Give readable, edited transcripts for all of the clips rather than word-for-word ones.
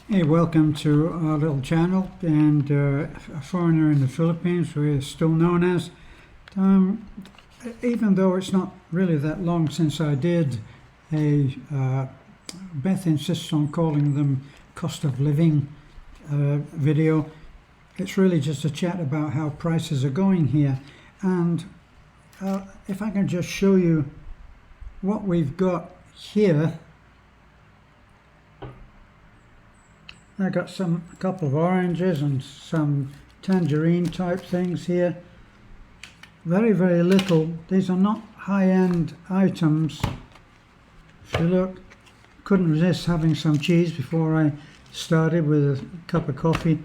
Hey, welcome to our little channel, and a foreigner in the Philippines, we're still known as. Even though it's not really that long since I did a, Beth insists on calling them cost of living video. It's really just a chat about how prices are going here, and if I can just show you what we've got here. I got a couple of oranges and some tangerine type things here. Very, very little. These are not high-end items. If you look, couldn't resist having some cheese before I started with a cup of coffee.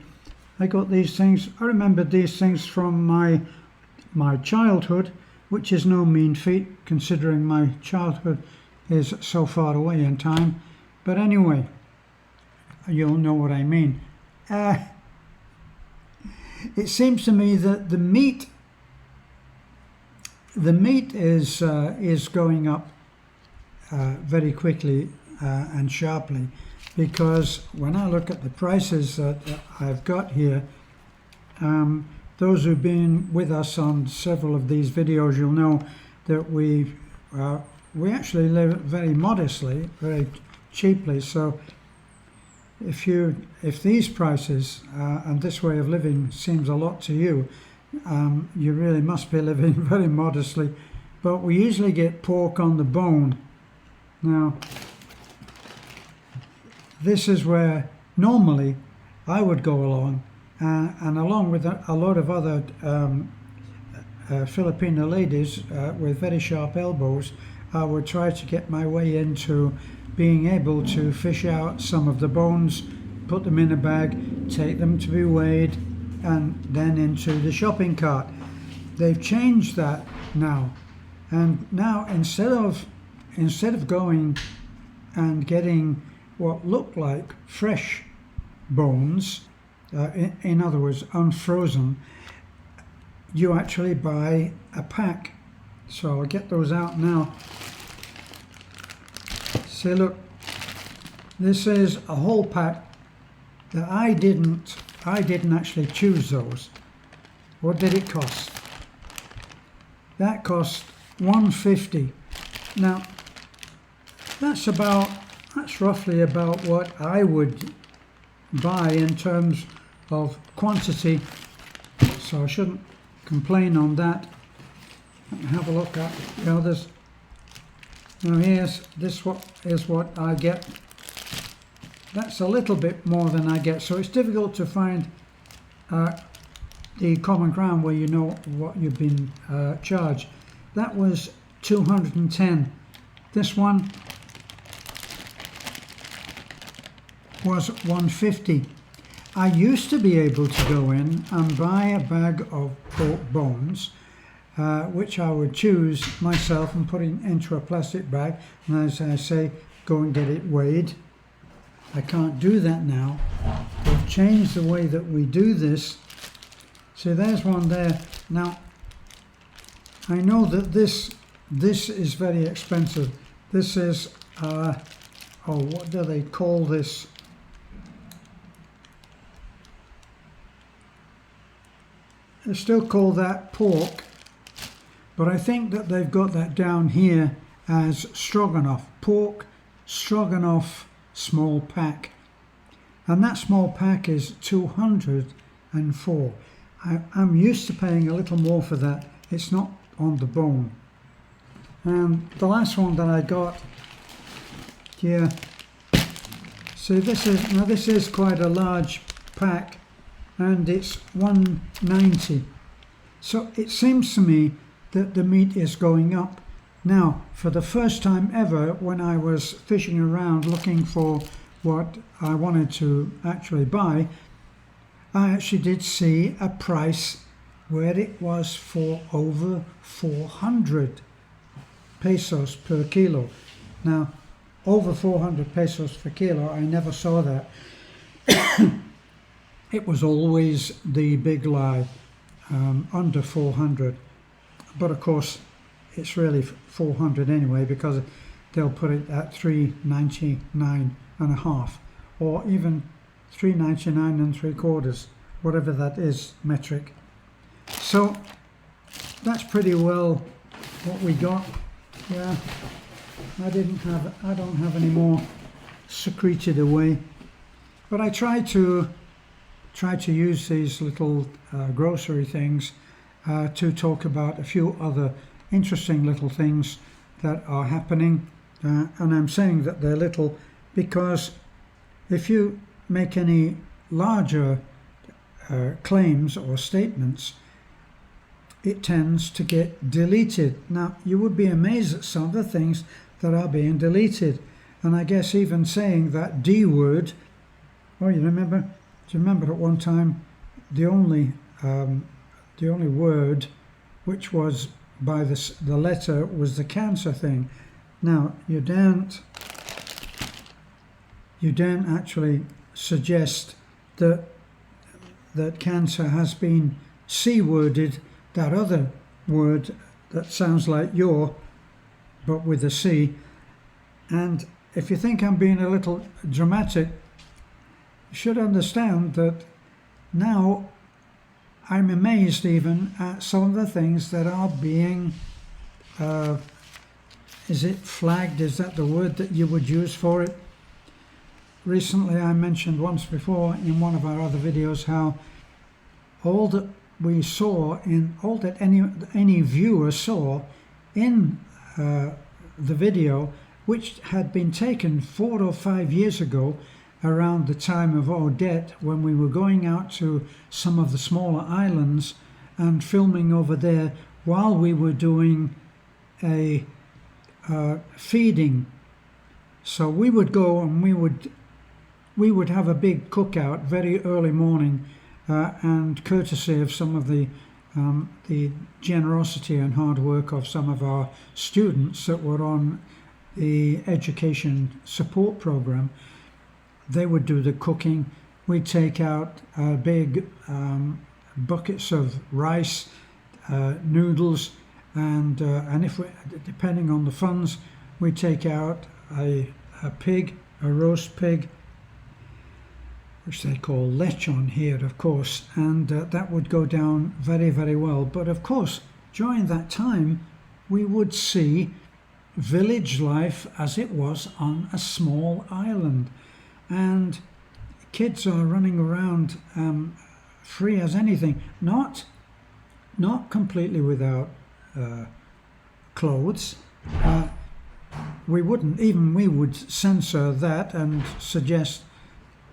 I got these things. I remembered these things from my childhood, which is no mean feat considering my childhood is so far away in time. But anyway, you'll know what I mean. It seems to me that the meat is going up very quickly and sharply, because when I look at the prices that I've got here, those who've been with us on several of these videos, you'll know that we actually live very modestly, very cheaply. So if these prices and this way of living seems a lot to you, you really must be living very modestly. But we usually get pork on the bone. Now, this is where normally I would go along, and along with a lot of other Filipino ladies with very sharp elbows, I would try to get my way into being able to fish out some of the bones, put them in a bag, take them to be weighed, and then into the shopping cart. They've changed that now, and now instead of going and getting what look like fresh bones, in other words unfrozen, you actually buy a pack. So I'll get those out now. See, look, this is a whole pack that I didn't actually choose those. What did it cost? That cost $1.50. Now, that's roughly about what I would buy in terms of quantity, so I shouldn't complain on that. Have a look at the others. Now this is what I get. That's a little bit more than I get, so it's difficult to find the common ground where you know what you've been charged. That was 210. This one was 150. I used to be able to go in and buy a bag of pork bones, which I would choose myself and put it into a plastic bag, and as I say, go and get it weighed. I can't do that now. They've changed the way that we do this. See, there's one there. Now, I know that this is very expensive. This is, what do they call this? They still call that pork, but I think that they've got that down here as stroganoff. Pork stroganoff small pack, and that small pack is 204. I'm used to paying a little more for that. It's not on the bone. And the last one that I got here, see, this is quite a large pack, and it's $1.90. So it seems to me that the meat is going up. Now, for the first time ever, when I was fishing around looking for what I wanted to actually buy, I actually did see a price where it was for over 400 pesos per kilo. Now, over 400 pesos per kilo, I never saw that. It was always the big lie, under 400. But of course, it's really 400 anyway, because they'll put it at 399 and a half, or even 3.99 3/4, whatever that is metric. So that's pretty well what we got. Yeah, I don't have any more secreted away, but I try to use these little grocery things to talk about a few other interesting little things that are happening, and I'm saying that they're little because if you make any larger claims or statements, it tends to get deleted. Now, you would be amazed at some of the things that are being deleted, and I guess even saying that D word. Oh, you remember? Do you remember at one time the only word which was by the letter was the cancer thing? Now you don't actually suggest that cancer has been C-worded, that other word that sounds like your, but with a C. And if you think I'm being a little dramatic, you should understand that now I'm amazed even at some of the things that are being, is it flagged? Is that the word that you would use for it? Recently I mentioned once before in one of our other videos how all that we saw all that any viewer saw in the video, which had been taken 4 or 5 years ago around the time of Odette, when we were going out to some of the smaller islands and filming over there while we were doing a feeding. So we would go and we would have a big cookout very early morning, and courtesy of some of the generosity and hard work of some of our students that were on the education support program, they would do the cooking. We'd take out big buckets of rice, noodles, and if we, depending on the funds, we'd take out a pig, a roast pig, which they call lechon here, of course, and that would go down very, very well. But of course, during that time, we would see village life as it was on a small island, and kids are running around free as anything, not completely without clothes. We would censor that and suggest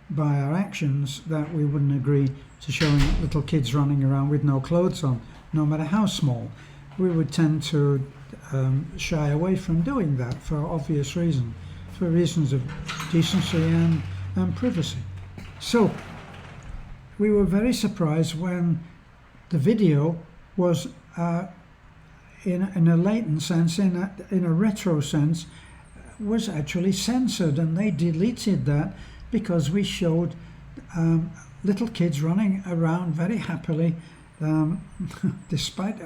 by our actions that we wouldn't agree to showing little kids running around with no clothes on, no matter how small. We would tend to shy away from doing that for obvious reasons, for reasons of decency and privacy. So we were very surprised when the video was in a latent sense, in a retro sense, was actually censored, and they deleted that because we showed little kids running around very happily, despite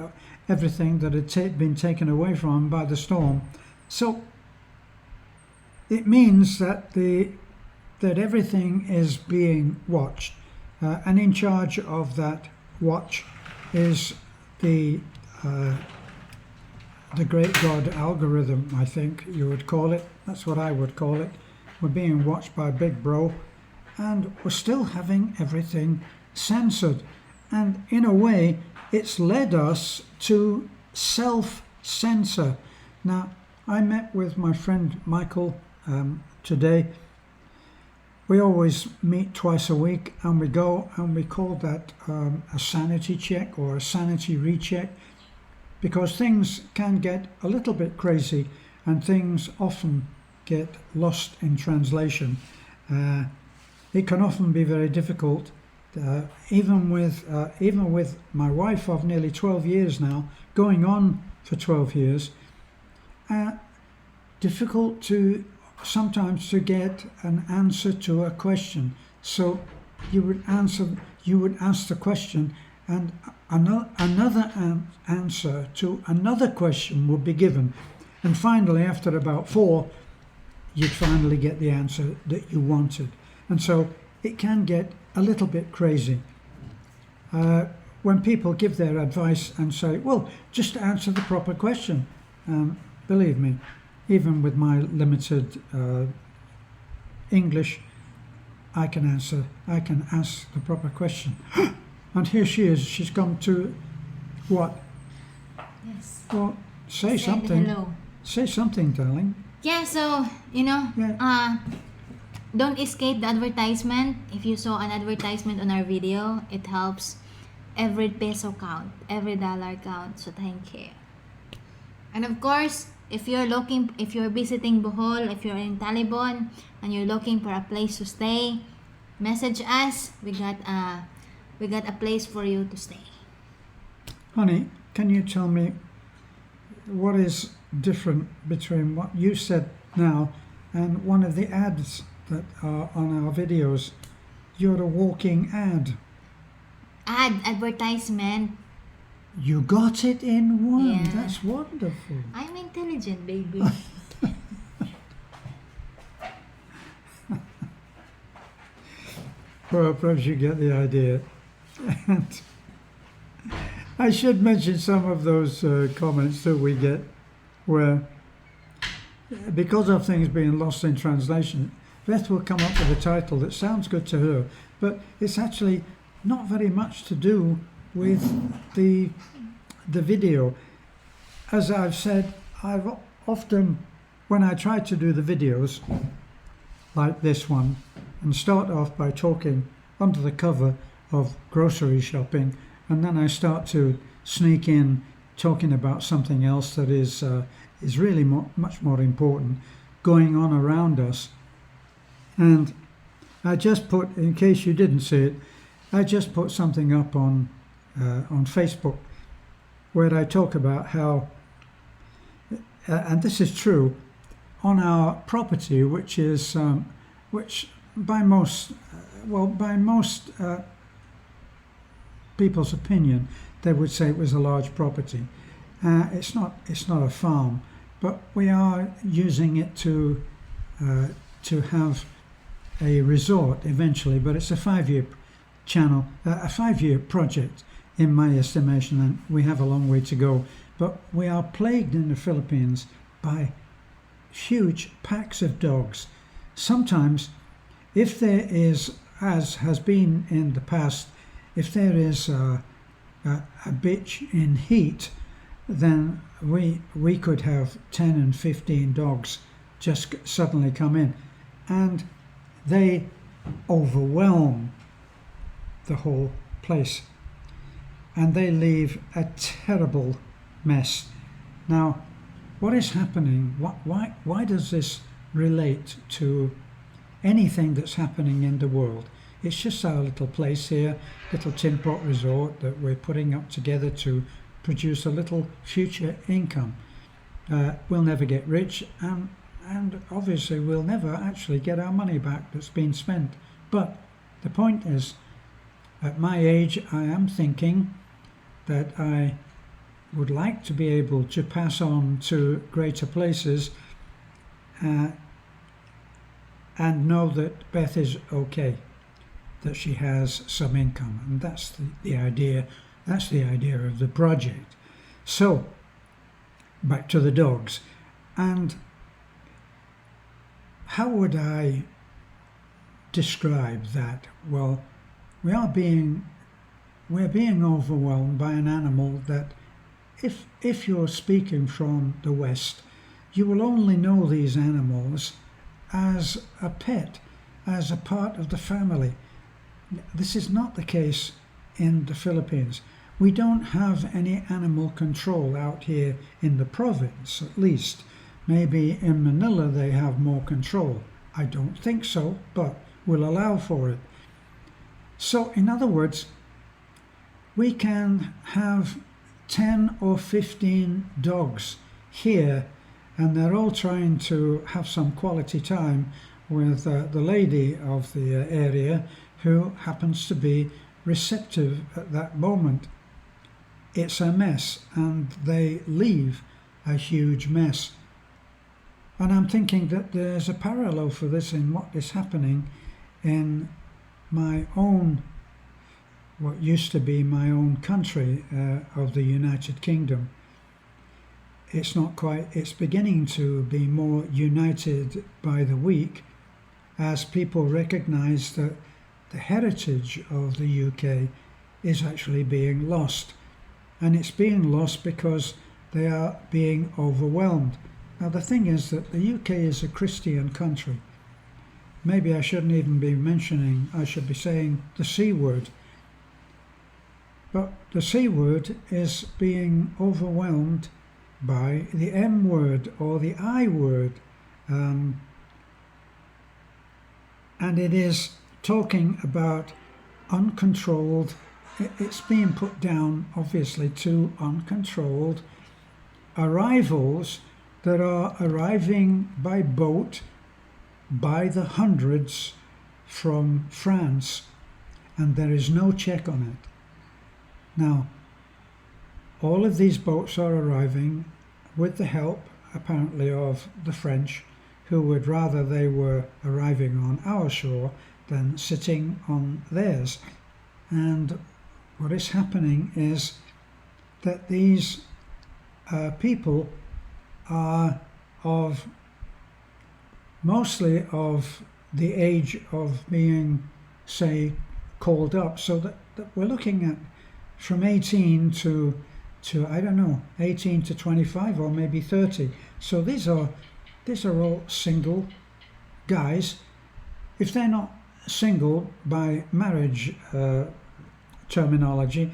everything that had been taken away from them by the storm. So it means that everything is being watched, and in charge of that watch is the great God algorithm, I think you would call it. That's what I would call it. We're being watched by Big Bro, and we're still having everything censored. And in a way, it's led us to self-censor. Now, I met with my friend Michael today. We always meet twice a week, and we go and we call that a sanity check or a sanity recheck, because things can get a little bit crazy and things often get lost in translation. It can often be very difficult, even with my wife of nearly 12 years now, going on for 12 years, difficult to sometimes to get an answer to a question. So you would ask the question, and another answer to another question would be given, and finally, after about 4, you'd finally get the answer that you wanted. And so it can get a little bit crazy. When people give their advice and say, well, just answer the proper question. Believe me, even with my limited English, I can ask the proper question. And here she is, she's come to what? Yes. Well, say Said something. hello. Say something, darling. Yeah, so, don't escape the advertisement. If you saw an advertisement on our video, it helps. Every peso count, every dollar count, so thank you. And of course, if you're visiting Bohol, if you're in Talibon, and you're looking for a place to stay, message us. We got a place for you to stay. Honey, can you tell me what is different between what you said now and one of the ads that are on our videos? You're a walking ad. Advertisement. You got it in one. Yeah. That's wonderful. I'm intelligent, baby. Well, perhaps you get the idea. And I should mention some of those comments that we get where, because of things being lost in translation, Beth will come up with a title that sounds good to her, but it's actually not very much to do with the video. As I've said, I've often, when I try to do the videos like this one and start off by talking under the cover of grocery shopping, and then I start to sneak in talking about something else that is really much more important going on around us. And I just put, in case you didn't see it, I just put something up on Facebook where I talk about how, and this is true, on our property, which is which by most people's opinion, they would say it was a large property. It's not a farm, but we are using it to have a resort eventually. But it's a 5-year a 5-year project in my estimation, and we have a long way to go. But we are plagued in the Philippines by huge packs of dogs. Sometimes, if there is, as has been in the past, if there is a bitch in heat, then we could have 10 and 15 dogs just suddenly come in, and they overwhelm the whole place, and they leave a terrible mess. Now, what is happening? Why does this relate to anything that's happening in the world? It's just our little place here, little tin pot resort that we're putting up together to produce a little future income. We'll never get rich, and obviously we'll never actually get our money back that's been spent. But the point is, at my age, I am thinking that I would like to be able to pass on to greater places and know that Beth is okay, that she has some income, and that's the idea. That's the idea of the project. So, back to the dogs. And how would I describe that? Well, we're being overwhelmed by an animal that, if you're speaking from the West, you will only know these animals as a pet, as a part of the family. This is not the case in the Philippines. We don't have any animal control out here in the province, at least. Maybe in Manila they have more control. I don't think so, but we'll allow for it. So, in other words, we can have 10 or 15 dogs here, and they're all trying to have some quality time with the lady of the area who happens to be receptive at that moment. It's a mess, and they leave a huge mess. And I'm thinking that there's a parallel for this in what is happening in my own, what used to be my own country of the United Kingdom. It's not quite, it's beginning to be more united by the week as people recognise that the heritage of the UK is actually being lost. And it's being lost because they are being overwhelmed. Now the thing is that the UK is a Christian country. Maybe I shouldn't even be mentioning, I should be saying the C word. But the C word is being overwhelmed by the M word or the I word. And it is talking about uncontrolled, it's being put down obviously to uncontrolled arrivals that are arriving by boat by the hundreds from France, and there is no check on it. Now, all of these boats are arriving with the help, apparently, of the French, who would rather they were arriving on our shore than sitting on theirs. And what is happening is that these people are mostly of the age of being, say, called up, so that we're looking at from 18 to I don't know, 18 to 25 or maybe 30. So these are all single guys. If they're not single by marriage terminology,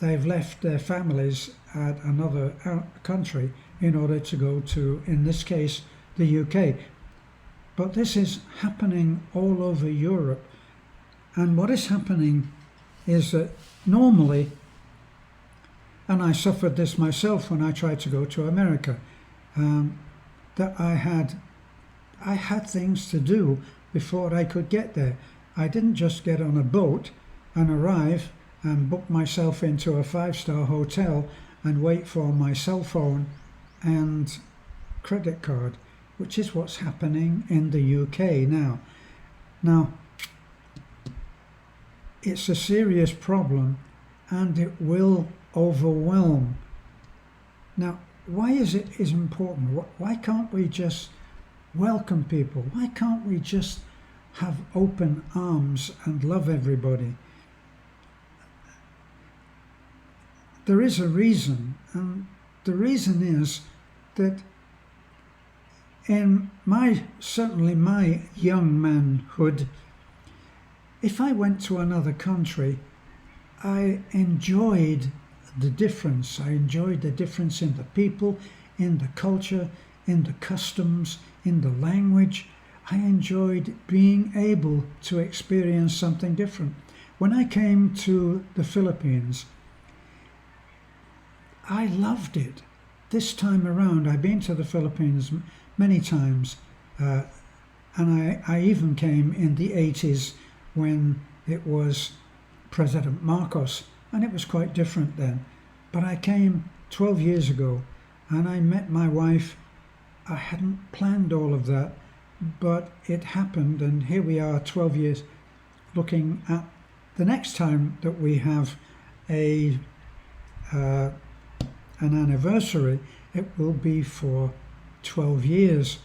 they've left their families at another country in order to go to, in this case, the UK. But this is happening all over Europe. And what is happening is that normally, and I suffered this myself when I tried to go to America, that I had things to do before I could get there. I didn't just get on a boat and arrive and book myself into a 5-star hotel and wait for my cell phone and credit card, which is what's happening in the UK now. Now, it's a serious problem and it will overwhelm. Now, why is it important? Why can't we just welcome people? Why can't we just have open arms and love everybody? There is a reason, and the reason is that in certainly my young manhood, if I went to another country, I enjoyed the difference. I enjoyed the difference in the people, in the culture, in the customs, in the language. I enjoyed being able to experience something different. When I came to the Philippines, I loved it. This time around, I've been to the Philippines many times, and I even came in the 80s when it was President Marcos, and it was quite different then. But I came 12 years ago, and I met my wife. I hadn't planned all of that, but it happened, and here we are 12 years looking at the next time that we have an anniversary. It will be for 12 years.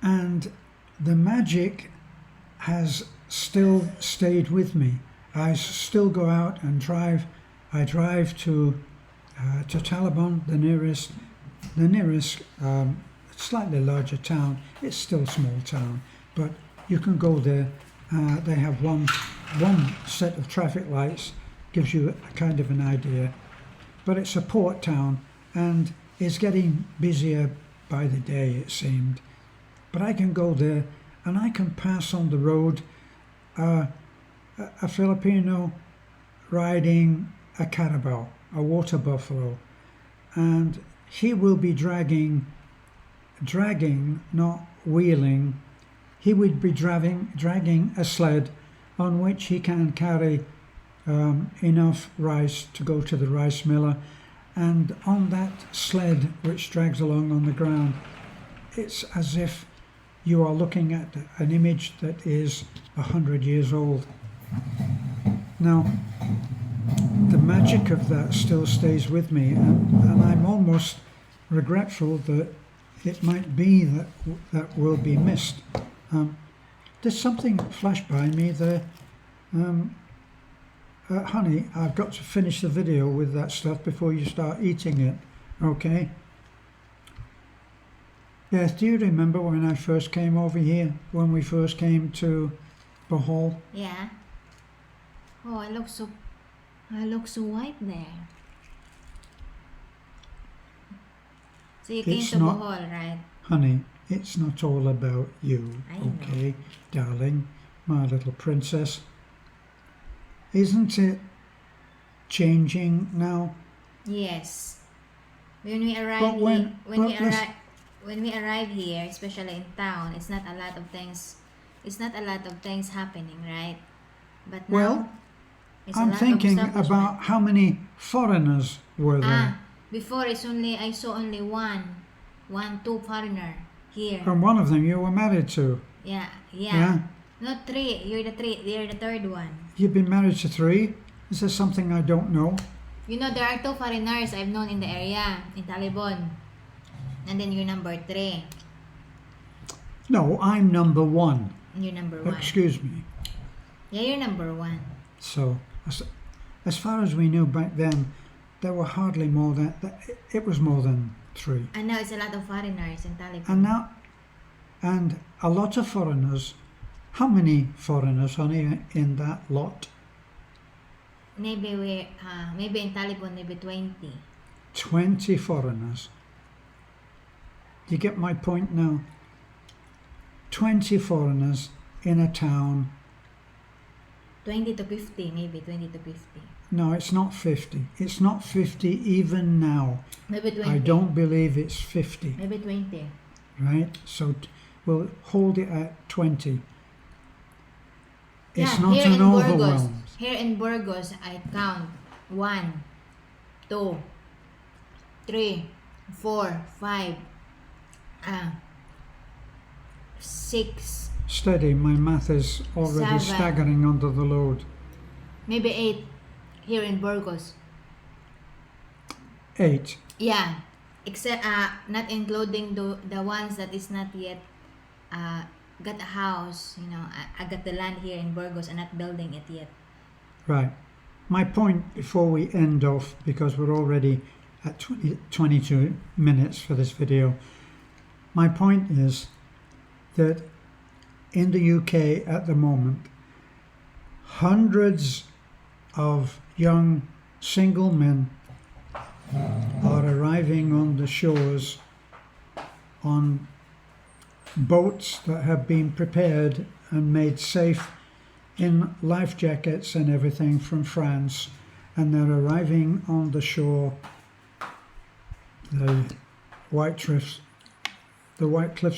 And the magic has still stayed with me. I still go out and drive. I drive to Talabon, the nearest slightly larger town. It's still a small town, but you can go there. They have one set of traffic lights, gives you a kind of an idea. But it's a port town and it's getting busier by the day, it seemed. But I can go there and I can pass on the road a Filipino riding a carabao, a water buffalo, and he will be dragging, not wheeling. He would be dragging a sled on which he can carry enough rice to go to the rice miller, and on that sled which drags along on the ground, it's as if you are looking at an image that is 100 years old. Now, the magic of that still stays with me, and I'm almost regretful that it might be that that will be missed. There's something that flashed by me there. Honey, I've got to finish the video with that stuff before you start eating it, okay? Beth, do you remember when I first came over here, when we first came to Bohol? Yeah. Oh, I look so white there. So you came It's to not- Bohol, right? Honey, it's not all about you, I know. okay, darling, my little princess. Isn't it changing now? Yes. When we arrive But when- here, but listen- when we arrive here, especially in town, it's not a lot of things. It's not a lot of things happening, right? But now, Well, it's a I'm lot thinking of establishment. about how many foreigners were there. Before I saw only two foreigner here. And one of them you were married to. Yeah. Yeah? Not three. You're the third one. You've been married to 3? Is there something I don't know? You know, there are 2 foreigners I've known in the area, in Talibon. And then you're number 3. No, I'm number 1. You're number 1. Excuse me. Yeah, you're number 1. So, as far as we knew back then, there were hardly more than, it was more than 3. And now it's a lot of foreigners in Talibon. And now, and a lot of foreigners. How many foreigners, honey, in that lot? Maybe in Talibon, maybe 20. 20 foreigners. Do you get my point now? 20 foreigners in a town. 20 to 50, maybe 20 to 50. No, it's not 50. It's not 50 even now. Maybe 20. I don't believe it's 50, Maybe 20. right? So we'll hold it at 20. It's Yeah, not here an in Burgos. overwhelm. Here in Burgos, I count 1, 2, 3, 4, 5, 6, Steady, my math is already 7. staggering under the load. maybe 8 here in Burgos. 8. Yeah, except not including the ones that is not yet got a house. You know, I got the land here in Burgos and not building it yet. Right. My point before we end off, because we're already at 22 minutes for this video, my point is that in the UK at the moment, hundreds of young single men are arriving on the shores on boats that have been prepared and made safe in life jackets and everything from France, and they're arriving on the shore, the white cliffs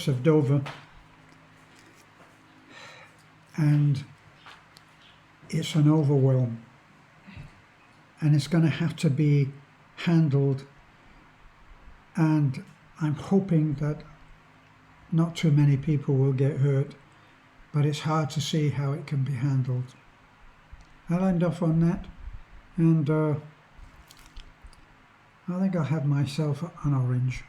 of Dover, and it's an overwhelm, and it's going to have to be handled, and I'm hoping that not too many people will get hurt, but it's hard to see how it can be handled. I'll end off on that, and I think I'll have myself an orange.